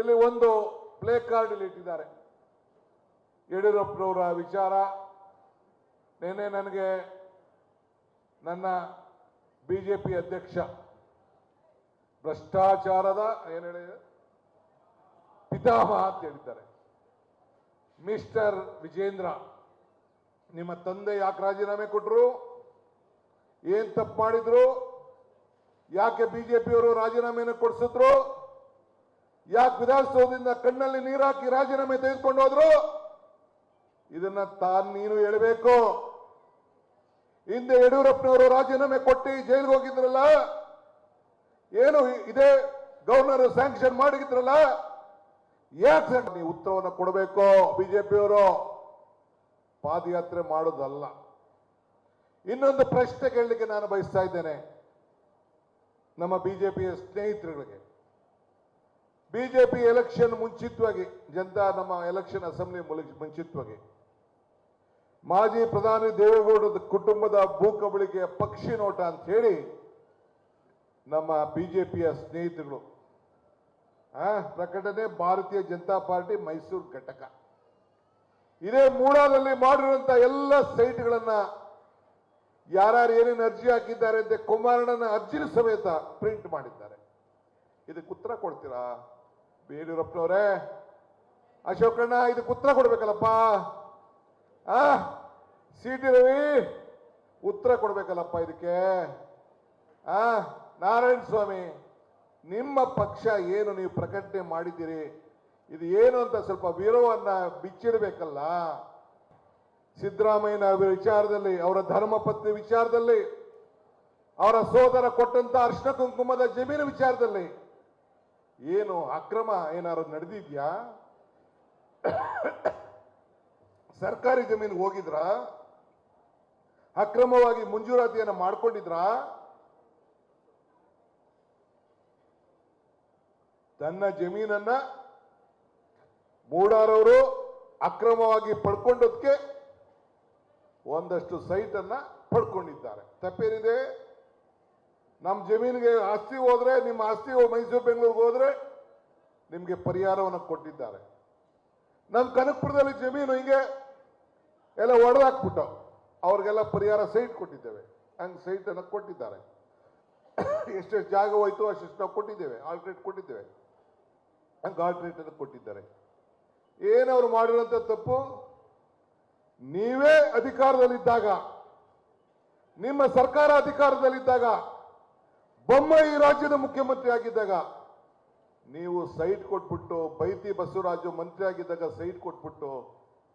ಇಲ್ಲಿ ಒಂದು play card ಇಲ್ಲಿ ಇಟ್ಟಿದ್ದಾರೆ. ಯಡಿಯೂರಪ್ಪನವರ ವಿಚಾರ ನಿನ್ನೆ ನನಗೆ ನನ್ನ ಬಿಜೆಪಿ ಅಧ್ಯಕ್ಷ ಭ್ರಷ್ಟಾಚಾರದ ಏನು ಹೇಳಿದೆ ಪಿತಾಮಹ ಅಂತ ಹೇಳಿದ್ದಾರೆ. ಮಿಸ್ಟರ್ ವಿಜೇಂದ್ರ, ನಿಮ್ಮ ತಂದೆ ಯಾಕೆ ರಾಜೀನಾಮೆ ಕೊಟ್ಟರು? ಏನ್ ತಪ್ಪು ಮಾಡಿದ್ರು? ಯಾಕೆ ಬಿಜೆಪಿಯವರು ರಾಜೀನಾಮೆಯನ್ನು ಕೊಡಿಸಿದ್ರು? ಯಾಕೆ ವಿಧಾನಸೌಧದಿಂದ ಕಣ್ಣಲ್ಲಿ ನೀರಾಕಿ ರಾಜೀನಾಮೆ ತೆಗೆದುಕೊಂಡು ಹೋದ್ರು? ಇದನ್ನ ನೀನು ಹೇಳಬೇಕು. ಹಿಂದೆ ಯಡಿಯೂರಪ್ಪನವರು ರಾಜೀನಾಮೆ ಕೊಟ್ಟು ಜೈಲಿಗೆ ಹೋಗಿದ್ರಲ್ಲ, ಏನು ಇದೇ ಗವರ್ನರ್ ಸ್ಯಾಂಕ್ಷನ್ ಮಾಡಿದ್ರಲ್ಲ, ಯಾಕೆ ನೀವು ಉತ್ತರವನ್ನು ಕೊಡಬೇಕು. ಬಿಜೆಪಿಯವರು ಪಾದಯಾತ್ರೆ ಮಾಡೋದಲ್ಲ. ಇನ್ನೊಂದು ಪ್ರಶ್ನೆ ಕೇಳಲಿಕ್ಕೆ ನಾನು ಬಯಸ್ತಾ ಇದ್ದೇನೆ ನಮ್ಮ ಬಿಜೆಪಿಯ ಸ್ನೇಹಿತರುಗಳಿಗೆ. ಬಿಜೆಪಿ ಎಲೆಕ್ಷನ್ ಮುಂಚಿತವಾಗಿ, ನಮ್ಮ ಎಲೆಕ್ಷನ್ ಅಸೆಂಬ್ಲಿ ಮುಂಚಿತವಾಗಿ ಮಾಜಿ ಪ್ರಧಾನಿ ದೇವೇಗೌಡರ ಕುಟುಂಬದ ಭೂ ಕಬಳಿಕೆಯ ಪಕ್ಷಿ ನೋಟ ಅಂತ ಹೇಳಿ ನಮ್ಮ ಬಿಜೆಪಿಯ ಸ್ನೇಹಿತರು ಪ್ರಕಟಣೆ, ಭಾರತೀಯ ಜನತಾ ಪಾರ್ಟಿ ಮೈಸೂರು ಘಟಕ ಇದೇ ಮೂಡಾದಲ್ಲಿ ಮಾಡಿರುವಂತ ಎಲ್ಲ ಸೈಟ್ಗಳನ್ನ ಯಾರ್ಯಾರು ಏನೇನು ಅರ್ಜಿ ಹಾಕಿದ್ದಾರೆ ಅಂತ ಕುಮಾರಣ್ಣನ ಅರ್ಜಿನ ಸಮೇತ ಪ್ರಿಂಟ್ ಮಾಡಿದ್ದಾರೆ. ಇದಕ್ಕೆ ಉತ್ತರ ಕೊಡ್ತೀರಾ ಯಡಿಯೂರಪ್ಪನವರೇ? ಅಶೋಕಣ್ಣ, ಇದಕ್ಕೆ ಉತ್ತರ ಕೊಡ್ಬೇಕಲ್ಲಪ್ಪ. ಸಿಟಿ ರವಿ ಉತ್ತರ ಕೊಡ್ಬೇಕಲ್ಲಪ್ಪ ಇದಕ್ಕೆ. ನಾರಾಯಣ ಸ್ವಾಮಿ, ನಿಮ್ಮ ಪಕ್ಷ ಏನು ನೀವು ಪ್ರಕಟಣೆ ಮಾಡಿದ್ದೀರಿ, ಇದು ಏನು ಅಂತ ಸ್ವಲ್ಪ ವಿವರವನ್ನ ಬಿಚ್ಚಿಡಬೇಕಲ್ಲ. ಸಿದ್ದರಾಮಯ್ಯನ ವಿಚಾರದಲ್ಲಿ, ಅವರ ಧರ್ಮಪತ್ನಿ ವಿಚಾರದಲ್ಲಿ, ಅವರ ಸೋದರ ಕೊಟ್ಟಂತ ಅರ್ಶನ ಕುಂಕುಮದ ಜಮೀನು ವಿಚಾರದಲ್ಲಿ ಏನು ಅಕ್ರಮ ಏನಾದ್ರು ನಡೆದಿದ್ಯಾ? ಸರ್ಕಾರಿ ಜಮೀನು ಹೋಗಿದ್ರ? ಅಕ್ರಮವಾಗಿ ಮಂಜೂರಾತಿಯನ್ನು ಮಾಡ್ಕೊಂಡಿದ್ರ? ತನ್ನ ಜಮೀನನ್ನ ಮೂಡಾರವರು ಅಕ್ರಮವಾಗಿ ಪಡ್ಕೊಂಡೋದಕ್ಕೆ ಒಂದಷ್ಟು ಸೈಟ್ ಅನ್ನ ಪಡ್ಕೊಂಡಿದ್ದಾರೆ. ತಪ್ಪೇನಿದೆ? ನಮ್ಮ ಜಮೀನಿಗೆ ಆಸ್ತಿ ಹೋದ್ರೆ, ನಿಮ್ಮ ಆಸ್ತಿ ಮೈಸೂರು ಬೆಂಗಳೂರಿಗೆ ಹೋದ್ರೆ ನಿಮ್ಗೆ ಪರಿಹಾರವನ್ನು ಕೊಟ್ಟಿದ್ದಾರೆ. ನಮ್ಮ ಕನಕಪುರದಲ್ಲಿ ಜಮೀನು ಹಿಂಗೆ ಎಲ್ಲ ಒಡೆದಾಕ್ಬಿಟ್ಟು ಅವ್ರಿಗೆಲ್ಲ ಪರಿಹಾರ ಸೈಟ್ ಕೊಟ್ಟಿದ್ದೇವೆ. ಹಂಗೆ ಸೈಟ್ ಅನ್ನು ಕೊಟ್ಟಿದ್ದಾರೆ. ಎಷ್ಟೆಷ್ಟು ಜಾಗ ಹೋಯ್ತು ಅಷ್ಟೆಷ್ಟು ನಾವು ಕೊಟ್ಟಿದ್ದೇವೆ, ಆಲ್ಟ್ರೇಟ್ ಕೊಟ್ಟಿದ್ದೇವೆ. ಹಂಗೆ ಆಲ್ಟ್ರೇಟ್ ಅನ್ನು ಕೊಟ್ಟಿದ್ದಾರೆ. ಏನವ್ರು ಮಾಡಿರುವಂತ ತಪ್ಪು? ನೀವೇ ಅಧಿಕಾರದಲ್ಲಿದ್ದಾಗ, ನಿಮ್ಮ ಸರ್ಕಾರ ಅಧಿಕಾರದಲ್ಲಿದ್ದಾಗ, ಬೊಮ್ಮಾಯಿ ರಾಜ್ಯದ ಮುಖ್ಯಮಂತ್ರಿ ಆಗಿದ್ದಾಗ ನೀವು ಸೈಟ್ ಕೊಟ್ಬಿಟ್ಟು, ಬೈತಿ ಬಸವರಾಜು ಮಂತ್ರಿ ಆಗಿದ್ದಾಗ ಸೈಟ್ ಕೊಟ್ಬಿಟ್ಟು,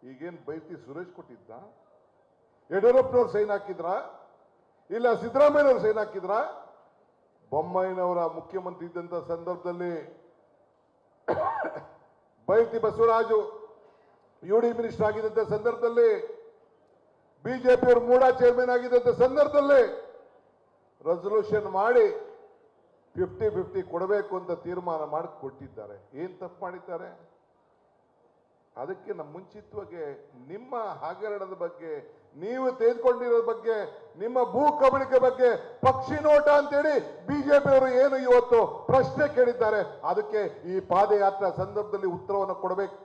ಈಗೇನು ಬೈತಿ ಸುರೇಶ್ ಕೊಟ್ಟಿದ್ದ? ಯಡಿಯೂರಪ್ಪನವ್ರು ಸೈನ್ ಹಾಕಿದ್ರ? ಇಲ್ಲ ಸಿದ್ದರಾಮಯ್ಯನವ್ರು ಸೈನ್ ಹಾಕಿದ್ರ? ಬೊಮ್ಮಾಯಿನವರ ಮುಖ್ಯಮಂತ್ರಿ ಇದ್ದಂತ ಸಂದರ್ಭದಲ್ಲಿ ಬೈತಿ ಬಸವರಾಜು ಯುಡಿ ಮಿನಿಸ್ಟರ್ ಆಗಿದ್ದಂತ ಸಂದರ್ಭದಲ್ಲಿ, ಬಿಜೆಪಿಯವರು ಮೂಡಾ ಚೇರ್ಮನ್ ಆಗಿದ್ದಂತ ಸಂದರ್ಭದಲ್ಲಿ ರೆಸಲ್ಯೂಷನ್ ಮಾಡಿ 50-50 ಕೊಡಬೇಕು ಅಂತ ತೀರ್ಮಾನ ಮಾಡಿ ಕೊಟ್ಟಿದ್ದಾರೆ. ಏನ್ ತಪ್ಪು ಮಾಡಿದ್ದಾರೆ? ಅದಕ್ಕೆ ನಮ್ಮ ಮುಂಚಿತವಾಗಿ ನಿಮ್ಮ ಹಗರಣದ ಬಗ್ಗೆ, ನೀವು ತೆಗೆದುಕೊಂಡಿರೋ ಬಗ್ಗೆ, ನಿಮ್ಮ ಭೂ ಕಬಳಿಕೆ ಬಗ್ಗೆ ಪಕ್ಷಿ ನೋಟ ಅಂತೇಳಿ ಬಿಜೆಪಿಯವರು ಏನು ಇವತ್ತು ಪ್ರಶ್ನೆ ಕೇಳಿದ್ದಾರೆ. ಅದಕ್ಕೆ ಈ ಪಾದಯಾತ್ರಾ ಸಂದರ್ಭದಲ್ಲಿ ಉತ್ತರವನ್ನು ಕೊಡಬೇಕು.